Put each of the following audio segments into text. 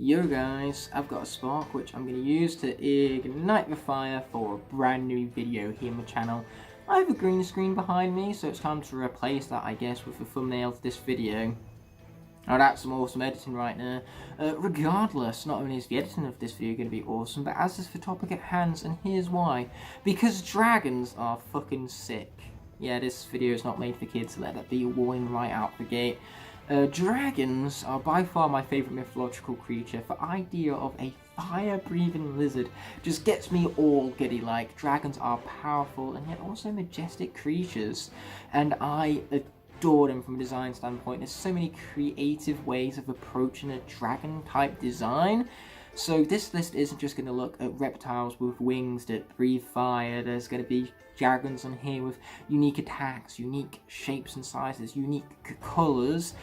Yo guys, I've got a spark which I'm going to use to ignite the fire for a brand new video here on the channel. I have a green screen behind me, so it's time to replace that, I guess, with the thumbnail to this video. Now that's some awesome editing right there. Regardless, not only is the editing of this video going to be awesome, but as is the topic at hand, and here's why. Because dragons are fucking sick. Yeah, this video is not made for kids, so let that be a warning right out the gate. Dragons are by far my favourite mythological creature. The idea of a fire-breathing lizard just gets me all giddy. Like, dragons are powerful and yet also majestic creatures, and I adore them from a design standpoint. There's so many creative ways of approaching a dragon-type design. So this list isn't just going to look at reptiles with wings that breathe fire. There's going to be dragons on here with unique attacks, unique shapes and sizes, unique colours,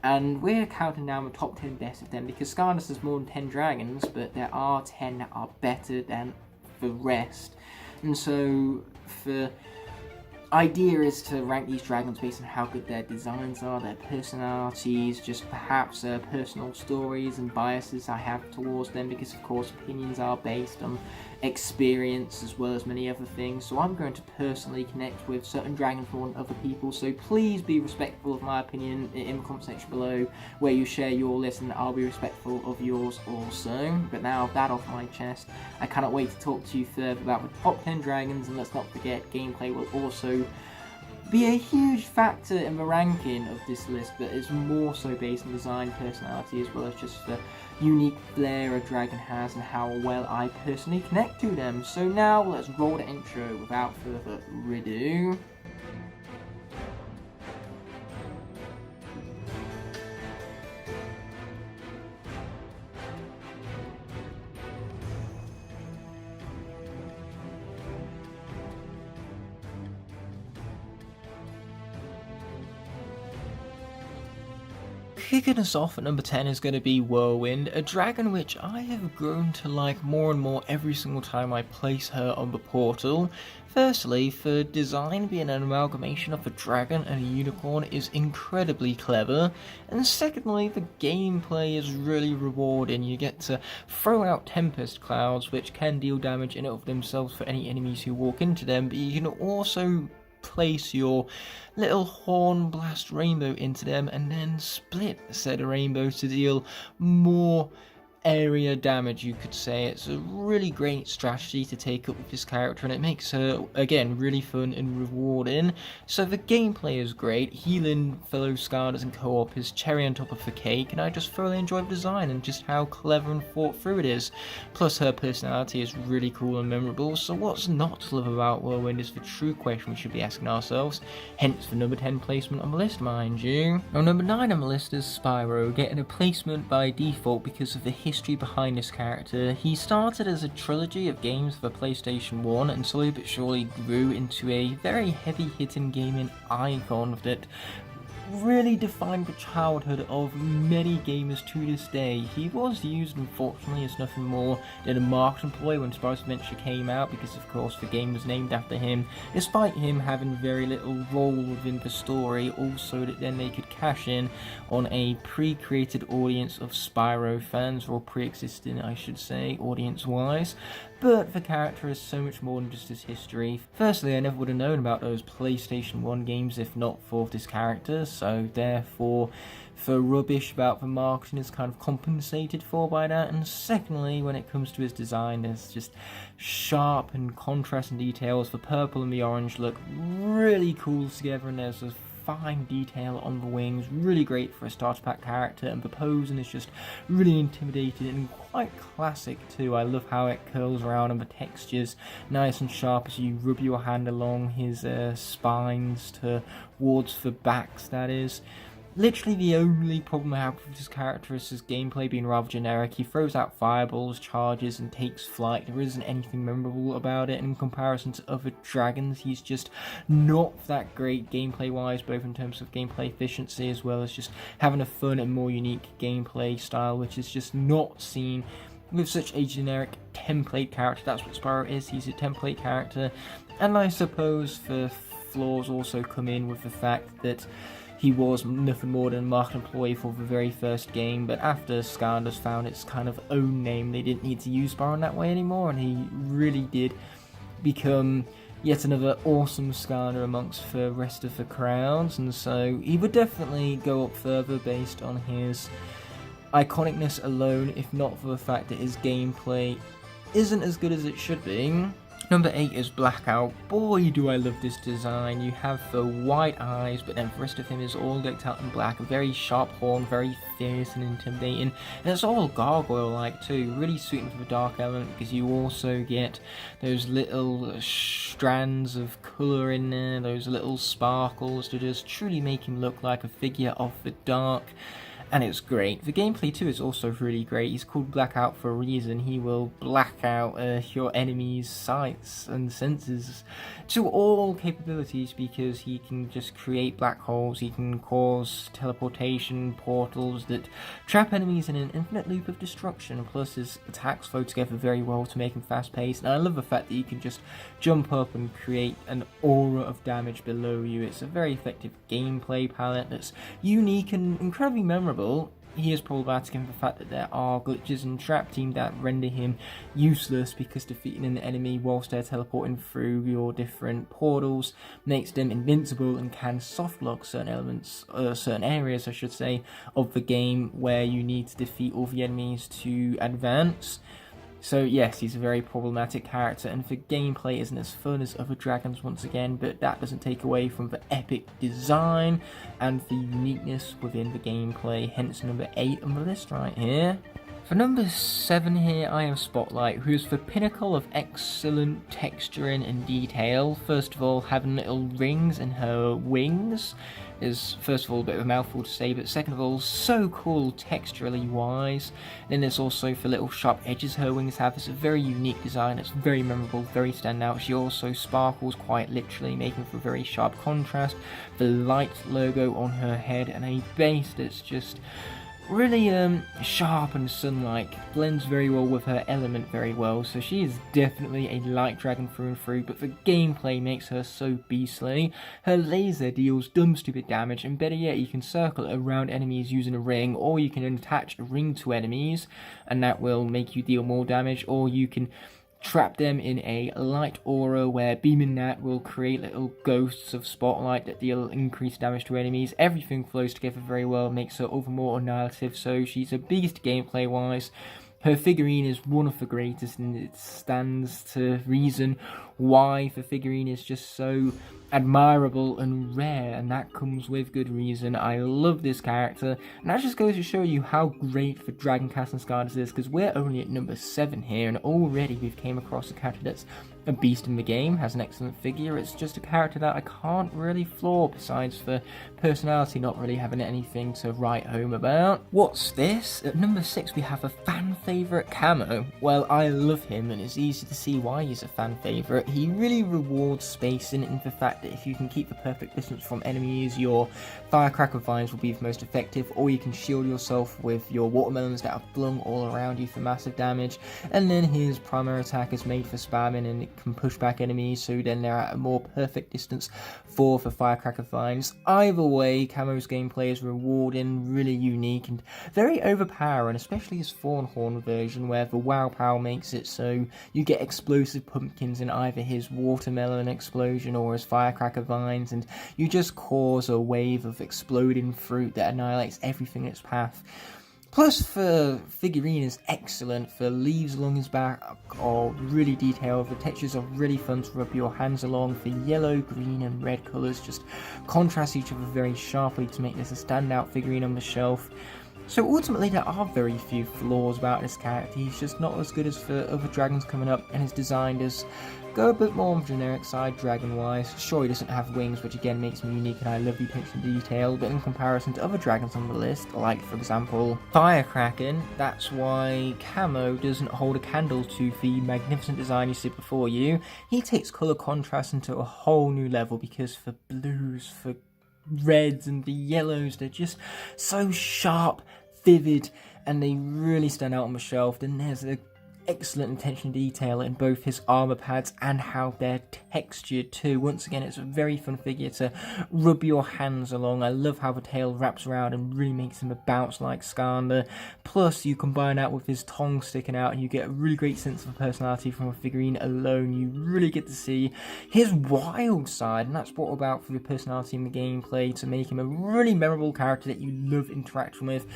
and we're counting down the top 10 best of them because Skylanders has more than 10 dragons, but there are 10 that are better than the rest. And so the idea is to rank these dragons based on how good their designs are, their personalities, just perhaps personal stories and biases I have towards them, because of course opinions are based on experience as well as many other things. So I'm going to personally connect with certain dragons more than other people, so please be respectful of my opinion in the comment section below where you share your list, and I'll be respectful of yours also. But now that off my chest, I cannot wait to talk to you further about the top 10 dragons, and let's not forget gameplay will also be a huge factor in the ranking of this list, but it's more so based on design, personality, as well as just the unique flair a dragon has and how well I personally connect to them. So now let's roll the intro without further ado. Kicking us off at number 10 is going to be Whirlwind, a dragon which I have grown to like more and more every single time I place her on the portal. Firstly, the design being an amalgamation of a dragon and a unicorn is incredibly clever, and secondly, the gameplay is really rewarding. You get to throw out tempest clouds which can deal damage in and of themselves for any enemies who walk into them, but you can also place your little horn blast rainbow into them and then split said rainbow to deal more area damage, you could say. It's a really great strategy to take up with this character, and it makes her, again, really fun and rewarding. So the gameplay is great, healing fellow Skylanders and co-op is cherry on top of the cake, and I just thoroughly enjoy the design and just how clever and thought through it is. Plus her personality is really cool and memorable, so what's not to love about Whirlwind is the true question we should be asking ourselves, hence the number 10 placement on the list, mind you. Now number 9 on the list is Spyro, getting a placement by default because of the history behind this character. He started as a trilogy of games for PlayStation 1 and slowly but surely grew into a very heavy-hitting gaming icon that really defined the childhood of many gamers to this day. He was used, unfortunately, as nothing more than a marketing ploy when Spyro's Adventure came out, because of course the game was named after him, despite him having very little role within the story, also that then they could cash in on a pre-created audience of Spyro fans, or pre-existing I should say, audience-wise. But the character is so much more than just his history. Firstly, I never would have known about those PlayStation 1 games if not for this character, so therefore the rubbish about the marketing is kind of compensated for by that. And secondly, when it comes to his design, there's just sharp and contrasting details. The purple and the orange look really cool together, and there's a fine detail on the wings, really great for a starter pack character, and the posing is just really intimidating and quite classic too. I love how it curls around and the textures nice and sharp as you rub your hand along his spines towards the backs, that is. Literally the only problem I have with this character is his gameplay being rather generic. He throws out fireballs, charges, and takes flight. There isn't anything memorable about it, and in comparison to other dragons, he's just not that great gameplay-wise, both in terms of gameplay efficiency as well as just having a fun and more unique gameplay style, which is just not seen with such a generic template character. That's what Spyro is, he's a template character. And I suppose the flaws also come in with the fact that he was nothing more than a market employee for the very first game, but after Skylanders found its kind of own name, they didn't need to use Spyro in that way anymore, and he really did become yet another awesome Skylander amongst the rest of the crowds, and so he would definitely go up further based on his iconicness alone, if not for the fact that his gameplay isn't as good as it should be. Number 8 is Blackout. Boy, do I love this design. You have the white eyes, but then the rest of him is all decked out in black. A very sharp horn, very fierce and intimidating. And it's all gargoyle-like too, really suiting for the dark element, because you also get those little strands of colour in there, those little sparkles to just truly make him look like a figure of the dark. And it's great. The gameplay too is also really great. He's called Blackout for a reason. He will black out your enemy's sights and senses to all capabilities, because he can just create black holes, he can cause teleportation portals that trap enemies in an infinite loop of destruction, plus his attacks flow together very well to make him fast paced, and I love the fact that you can just jump up and create an aura of damage below you. It's a very effective gameplay palette that's unique and incredibly memorable. He is problematic in the fact that there are glitches and trap team that render him useless, because defeating an enemy whilst they're teleporting through your different portals makes them invincible and can softlock certain elements, certain areas I should say, of the game where you need to defeat all the enemies to advance. So yes, he's a very problematic character, and the gameplay isn't as fun as other dragons once again, but that doesn't take away from the epic design and the uniqueness within the gameplay, hence number 8 on the list right here. For number 7 here, I have Spotlight, who is the pinnacle of excellent texturing and detail. First of all, having little rings in her wings is, first of all, a bit of a mouthful to say, but second of all, so cool texturally wise. Then there's also the little sharp edges her wings have. It's a very unique design, it's very memorable, very standout. She also sparkles quite literally, making for a very sharp contrast. The light logo on her head and a base that's just really sharp and sun-like, blends very well with her element very well, so she is definitely a light dragon through and through, but the gameplay makes her so beastly. Her laser deals dumb stupid damage, and better yet, you can circle around enemies using a ring, or you can attach a ring to enemies and that will make you deal more damage, or you can trap them in a light aura where beaming that will create little ghosts of spotlight that deal increased damage to enemies. Everything flows together very well, makes her over more annihilative, so she's a beast gameplay wise. Her figurine is one of the greatest, and it stands to reason why the figurine is just so admirable and rare, and that comes with good reason. I love this character, and that just goes to show you how great the Dragon Cast and Skylanders is, because we're only at number 7 here, and already we've came across a character that's a beast in the game, has an excellent figure. It's just a character that I can't really flaw, besides the personality not really having anything to write home about. What's this? At number 6 we have a fan favourite, Camo. Well, I love him, and it's easy to see why he's a fan favourite. He really rewards spacing, and the fact that if you can keep the perfect distance from enemies, your firecracker vines will be the most effective, or you can shield yourself with your watermelons that are flung all around you for massive damage. And then his primary attack is made for spamming, and it can push back enemies, so then they're at a more perfect distance for the firecracker vines. Either way, Camo's gameplay is rewarding, really unique, and very overpowering, especially his Thornhorn version, where the wow pow makes it so you get explosive pumpkins in either his watermelon explosion or his firecracker vines, and you just cause a wave of exploding fruit that annihilates everything in its path. Plus, the figurine is excellent. The leaves along his back are really detailed. The textures are really fun to rub your hands along. The yellow, green and red colours just contrast each other very sharply to make this a standout figurine on the shelf. So ultimately there are very few flaws about this character. He's just not as good as the other dragons coming up, and his design does go a bit more on the generic side dragon wise. Sure, he doesn't have wings, which again makes him unique, and I love the attention to detail, but in comparison to other dragons on the list, like for example Firecracker, that's why Camo doesn't hold a candle to the magnificent design you see before you. He takes colour contrast into a whole new level, because for blues, for reds and the yellows, they're just so sharp, vivid, and they really stand out on the shelf. Then there's a excellent attention to detail in both his armor pads and how they're textured too. Once again, it's a very fun figure to rub your hands along. I love how the tail wraps around and really makes him a bounce like Skylander. Plus, you combine that with his tongue sticking out and you get a really great sense of personality from a figurine alone. You really get to see his wild side, and that's brought about through the personality in the gameplay to make him a really memorable character that you love interacting with.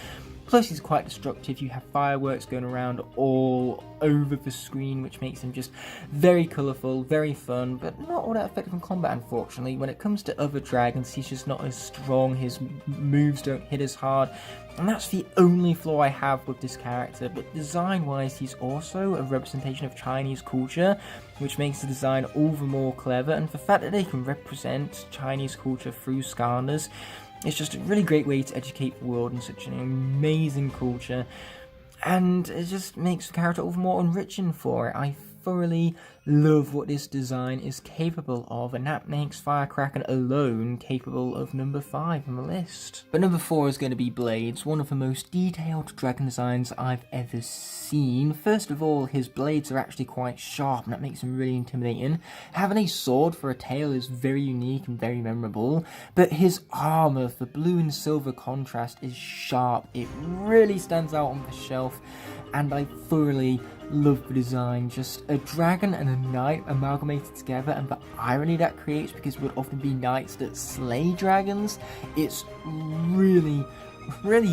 Plus, he's quite destructive. You have fireworks going around all over the screen, which makes him just very colourful, very fun, but not all that effective in combat, unfortunately. When it comes to other dragons, he's just not as strong. His moves don't hit as hard, and that's the only flaw I have with this character. But design-wise, he's also a representation of Chinese culture, which makes the design all the more clever, and the fact that they can represent Chinese culture through Skylanders, it's just a really great way to educate the world in such an amazing culture, and it just makes the character all the more enriching for it. I thoroughly love what this design is capable of, and that makes Firecracker alone capable of number 5 on the list. But number 4 is going to be Blades, one of the most detailed dragon designs I've ever seen. First of all, his blades are actually quite sharp, and that makes him really intimidating. Having a sword for a tail is very unique and very memorable, but his armor, the blue and silver contrast, is sharp. It really stands out on the shelf, and I thoroughly love the design. Just a dragon and a knight amalgamated together, and the irony that creates, because it would often be knights that slay dragons. It's really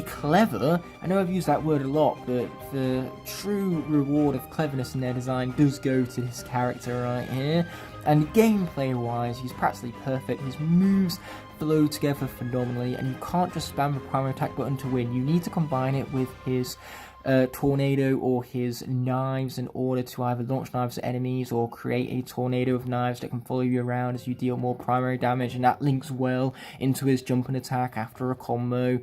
clever. I know I've used that word a lot, but the true reward of cleverness in their design does go to his character right here. And gameplay wise, he's practically perfect. His moves flow together phenomenally, and you can't just spam the primary attack button to win. You need to combine it with his tornado or his knives in order to either launch knives at enemies or create a tornado of knives that can follow you around as you deal more primary damage, and that links well into his jumping attack after a combo.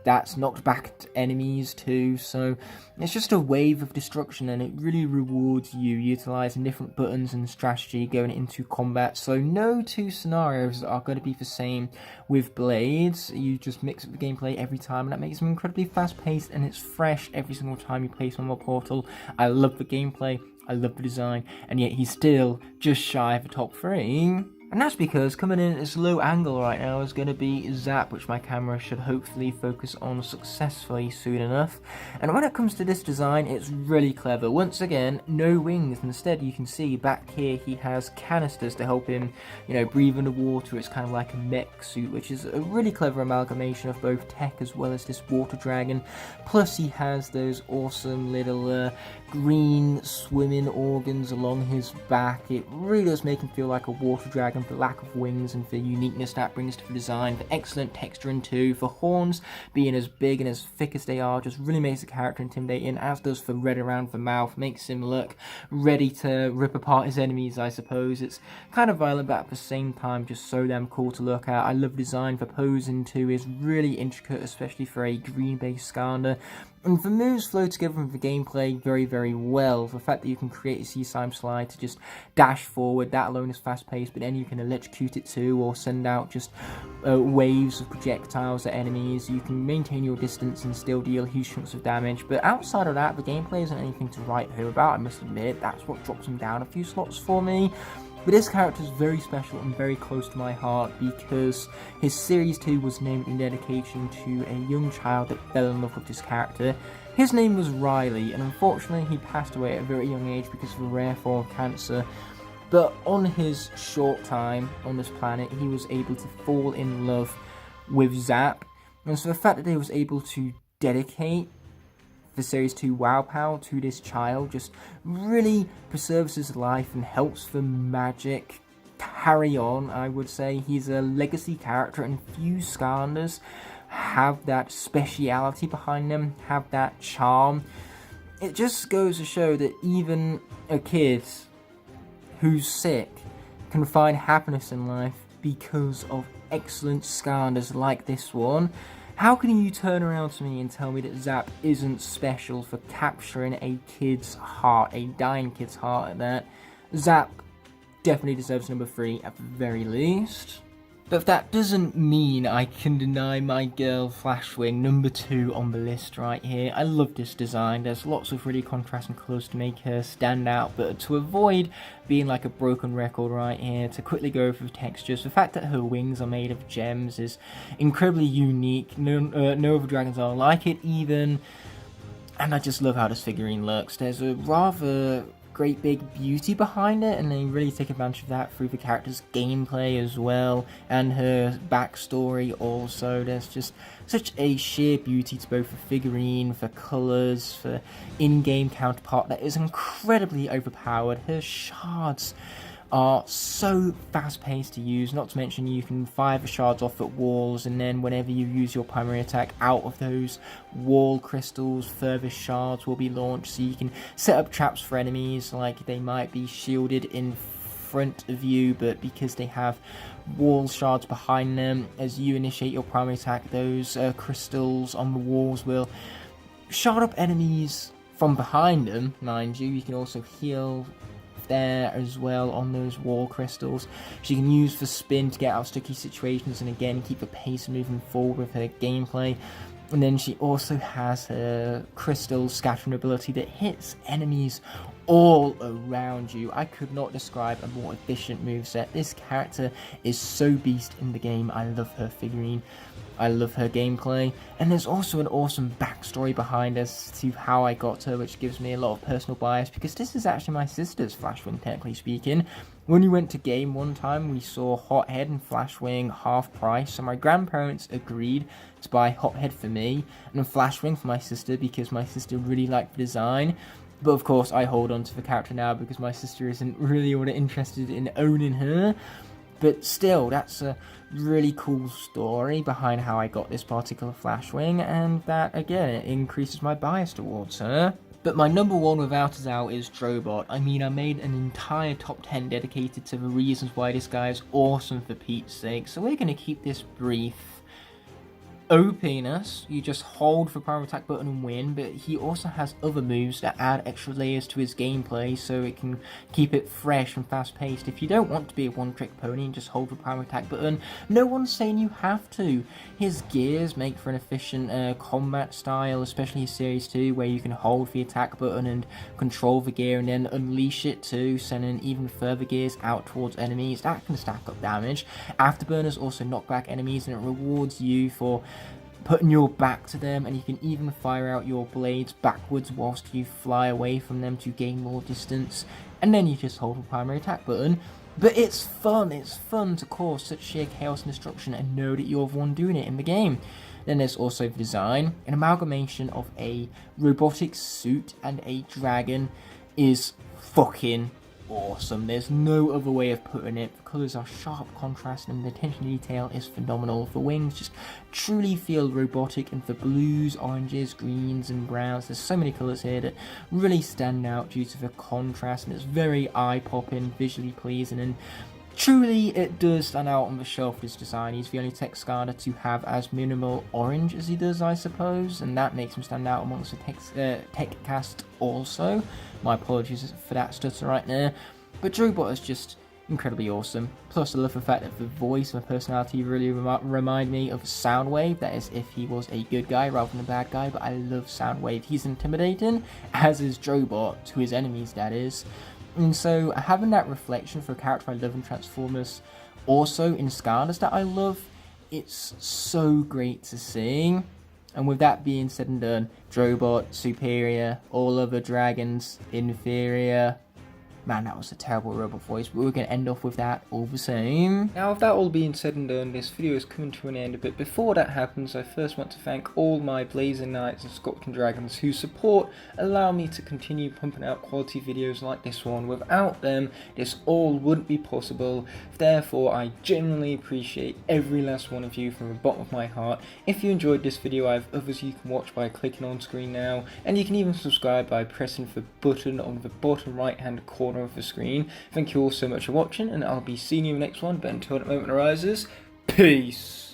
That's knocked back at enemies too, so it's just a wave of destruction, and it really rewards you utilising different buttons and strategy going into combat. So no two scenarios are going to be the same with Blades. You just mix up the gameplay every time, and that makes them incredibly fast paced, and it's fresh every single time you place him on the portal. I love the gameplay, I love the design, and yet he's still just shy of the top 3. And that's because coming in at this low angle right now is going to be Zap, which my camera should hopefully focus on successfully soon enough. And when it comes to this design, it's really clever. Once again, no wings. Instead, you can see back here he has canisters to help him, breathe underwater. It's kind of like a mech suit, which is a really clever amalgamation of both tech as well as this water dragon. Plus, he has those awesome little green swimming organs along his back. It really does make him feel like a water dragon. The lack of wings and the uniqueness that brings to the design, the excellent texturing too, the horns being as big and as thick as they are just really makes the character intimidating, as does the red around the mouth, makes him look ready to rip apart his enemies, I suppose. It's kind of violent, but at the same time just so damn cool to look at. I love the design. The posing too is really intricate, especially for a green based Skylander. And the moves flow together with the gameplay very, very well. The fact that you can create a seaside slide to just dash forward, that alone is fast paced, but then you can electrocute it too, or send out just waves of projectiles at enemies. You can maintain your distance and still deal huge chunks of damage, but outside of that, the gameplay isn't anything to write home about, I must admit. That's what drops him down a few slots for me. But this character is very special and very close to my heart because his Series 2 was named in dedication to a young child that fell in love with this character. His name was Riley, and unfortunately he passed away at a very young age because of a rare form of cancer. But on his short time on this planet, he was able to fall in love with Zap. And so the fact that he was able to dedicate the Series 2 WoW Power to this child just really preserves his life and helps the magic carry on, I would say. He's a legacy character, and few Skylanders have that speciality behind them, have that charm. It just goes to show that even a kid who's sick can find happiness in life because of excellent Skylanders like this one. How can you turn around to me and tell me that Zap isn't special for capturing a kid's heart, a dying kid's heart at that? Zap definitely deserves number 3 at the very least. But that doesn't mean I can deny my girl Flashwing number 2 on the list right here. I love this design. There's lots of really contrasting colours to make her stand out, but to avoid being like a broken record right here, to quickly go over the textures, the fact that her wings are made of gems is incredibly unique. No other dragons are like it even, and I just love how this figurine looks. There's a rather great big beauty behind it, and they really take advantage of that through the character's gameplay as well, and her backstory also. There's just such a sheer beauty to both the figurine, the colours, the in-game counterpart that is incredibly overpowered. Her shards are so fast-paced to use, not to mention you can fire the shards off at walls, and then whenever you use your primary attack out of those wall crystals, further shards will be launched, so you can set up traps for enemies, like they might be shielded in front of you, but because they have wall shards behind them, as you initiate your primary attack, those crystals on the walls will shard up enemies from behind them, mind you. You can also heal there as well on those wall crystals. She can use the spin to get out of sticky situations and again keep the pace moving forward with her gameplay. And then she also has her crystal scattering ability that hits enemies all around you. I could not describe a more efficient moveset. This character is so beast in the game. I love her figurine. I love her gameplay, and there's also an awesome backstory behind as to how I got her, which gives me a lot of personal bias, because this is actually my sister's Flashwing, technically speaking. When we went to game one time, we saw Hothead and Flashwing half price, so my grandparents agreed to buy Hothead for me, and Flashwing for my sister, because my sister really liked the design. But of course, I hold on to the character now, because my sister isn't really all that interested in owning her. But still, that's a really cool story behind how I got this particular Flashwing, and that, again, it increases my bias towards her. But my number one without a doubt is Drobot. I mean, I made an entire top 10 dedicated to the reasons why this guy is awesome, for Pete's sake, so we're going to keep this brief. OPness, you just hold the primary attack button and win, but he also has other moves that add extra layers to his gameplay, so it can keep it fresh and fast paced. If you don't want to be a one-trick pony and just hold the primary attack button, no one's saying you have to. His gears make for an efficient combat style, especially Series 2, where you can hold the attack button and control the gear and then unleash it too, sending even further gears out towards enemies. That can stack up damage. Afterburners also knock back enemies, and it rewards you for putting your back to them, and you can even fire out your blades backwards whilst you fly away from them to gain more distance, and then you just hold the primary attack button. But it's fun to cause such sheer chaos and destruction and know that you're the one doing it in the game. Then there's also the design. An amalgamation of a robotic suit and a dragon is fucking awesome. There's no other way of putting it. The colours are sharp contrast and the attention to detail is phenomenal. The wings just truly feel robotic, and the blues, oranges, greens and browns, there's so many colours here that really stand out due to the contrast, and it's very eye-popping, visually pleasing, and truly it does stand out on the shelf. This design, he's the only tech Skylander to have as minimal orange as he does, I suppose, and that makes him stand out amongst the tech cast also. My apologies for that stutter right there, but Drobot is just incredibly awesome. Plus I love the fact that the voice and the personality really remind me of Soundwave, that is if he was a good guy rather than a bad guy, but I love Soundwave. He's intimidating, as is Drobot, to his enemies that is. And so having that reflection for a character I love in Transformers, also in Skylanders that I love, it's so great to see. And with that being said and done, Drobot superior, all other dragons inferior. Man, that was a terrible robot voice, but we're going to end off with that all the same. Now, with that all being said and done, this video is coming to an end, but before that happens, I first want to thank all my Blazing Knights and Scorpion Dragons whose support allow me to continue pumping out quality videos like this one. Without them, this all wouldn't be possible. Therefore, I genuinely appreciate every last one of you from the bottom of my heart. If you enjoyed this video, I have others you can watch by clicking on screen now, and you can even subscribe by pressing the button on the bottom right hand corner of the screen. Thank you all so much for watching, and I'll be seeing you in the next one, but until that moment arises, peace!